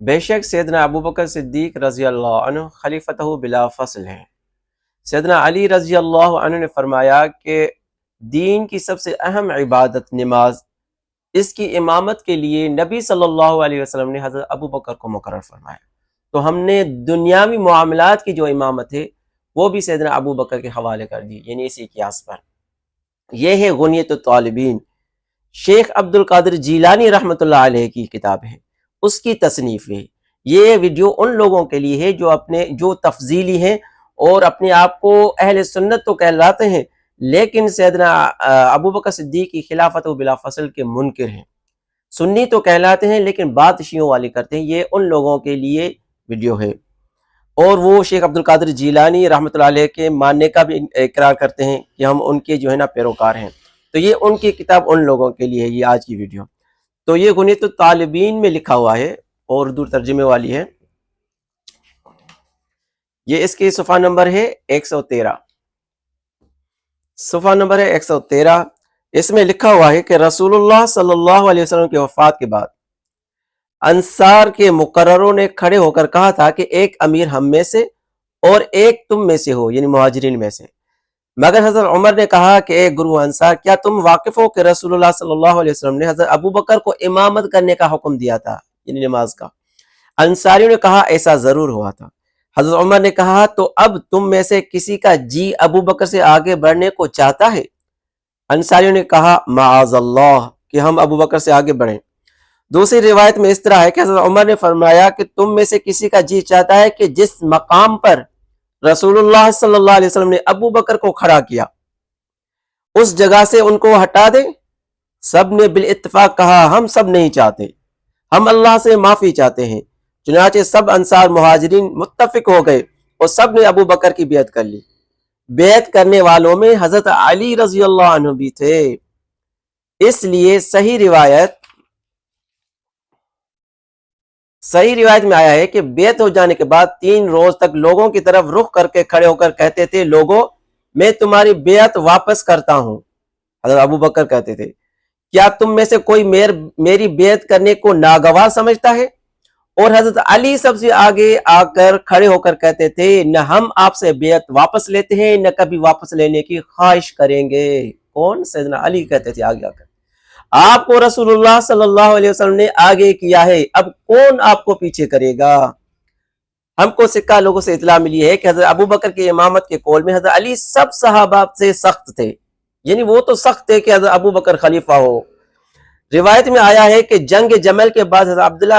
بے شک سیدنا ابو بکر صدیق رضی اللہ عنہ خلیفتہ بلا فصل ہیں۔ سیدنا علی رضی اللہ عنہ نے فرمایا کہ دین کی سب سے اہم عبادت نماز، اس کی امامت کے لیے نبی صلی اللہ علیہ وسلم نے حضرت ابو بکر کو مقرر فرمایا۔ تو ہم نے دنیاوی معاملات کی جو امامت ہے وہ بھی سیدنا ابو بکر کے حوالے کر دی، یعنی اسی قیاس پر۔ یہ ہے غنیت الطالبین، شیخ عبد القادر جیلانی رحمۃ اللہ علیہ کی کتاب ہے، اس کی تصنیف ہے۔ یہ ویڈیو ان لوگوں کے لیے ہے جو تفضیلی ہیں اور اپنے آپ کو اہل سنت تو کہلاتے ہیں، لیکن سیدنا ابو بکر صدیق کی خلافت و بلا فصل کے منکر ہیں۔ سنی تو کہلاتے ہیں لیکن بات شیعوں والی کرتے ہیں، یہ ان لوگوں کے لیے ویڈیو ہے۔ اور وہ شیخ عبد القادر جیلانی رحمۃ اللہ علیہ کے ماننے کا بھی اقرار کرتے ہیں کہ ہم ان کے جو ہے نا پیروکار ہیں۔ تو یہ ان کی کتاب ان لوگوں کے لیے ہے، یہ آج کی ویڈیو۔ تو یہ غنیت الطالبین میں لکھا ہوا ہے اور اردو ترجمے والی ہے۔ یہ اس کی صفحہ نمبر ہے 113، صفحہ نمبر ہے 113۔ اس میں لکھا ہوا ہے کہ رسول اللہ صلی اللہ علیہ وسلم کی وفات کے بعد انصار کے مقرروں نے کھڑے ہو کر کہا تھا کہ ایک امیر ہم میں سے اور ایک تم میں سے ہو، یعنی مہاجرین میں سے۔ مگر حضرت عمر نے کہا کہ اے گروہ انصار، کیا تم واقف ہو کہ رسول اللہ صلی اللہ علیہ وسلم نے حضرت ابو بکر کو امامت کرنے کا حکم دیا تھا، یعنی نماز کا؟ انصاریوں نے کہا ایسا ضرور ہوا تھا۔ حضرت عمر نے کہا تو اب تم میں سے کسی کا جی ابو بکر سے آگے بڑھنے کو چاہتا ہے؟ انصاریوں نے کہا معاذ اللہ کہ ہم ابو بکر سے آگے بڑھیں۔ دوسری روایت میں اس طرح ہے کہ حضرت عمر نے فرمایا کہ تم میں سے کسی کا جی چاہتا ہے کہ جس مقام پر رسول اللہ صلی اللہ علیہ وسلم نے ابو بکر کو کھڑا کیا اس جگہ سے ان کو ہٹا دے؟ سب نے بالاتفاق کہا ہم سب نہیں چاہتے، ہم اللہ سے معافی چاہتے ہیں۔ چنانچہ سب انصار مہاجرین متفق ہو گئے اور سب نے ابو بکر کی بیعت کر لی۔ بیعت کرنے والوں میں حضرت علی رضی اللہ عنہ بھی تھے۔ اس لیے صحیح روایت میں آیا ہے کہ بیعت ہو جانے کے بعد 3 روز تک لوگوں کی طرف رخ کر کے کھڑے ہو کر کہتے تھے لوگوں میں تمہاری بیعت واپس کرتا ہوں۔ حضرت ابو بکر کہتے تھے کیا تم میں سے کوئی میری بیعت کرنے کو ناگوار سمجھتا ہے؟ اور حضرت علی سب سے آگے آ کر کھڑے ہو کر کہتے تھے نہ ہم آپ سے بیعت واپس لیتے ہیں نہ کبھی واپس لینے کی خواہش کریں گے۔ کون؟ سیدنا علی کہتے تھے آگے آ کر آپ کو رسول اللہ صلی اللہ علیہ وسلم نے آگے کیا ہے، اب کون آپ کو پیچھے کرے گا؟ ہم کو سکہ لوگوں سے اطلاع ملی ہے کہ حضرت ابو بکر کی امامت کے قول میں حضرت علی سب صحابہ سے سخت تھے، یعنی وہ تو سخت تھے کہ حضرت ابو بکر خلیفہ ہو۔ روایت میں آیا ہے کہ جنگ جمل کے بعد حضرت عبداللہ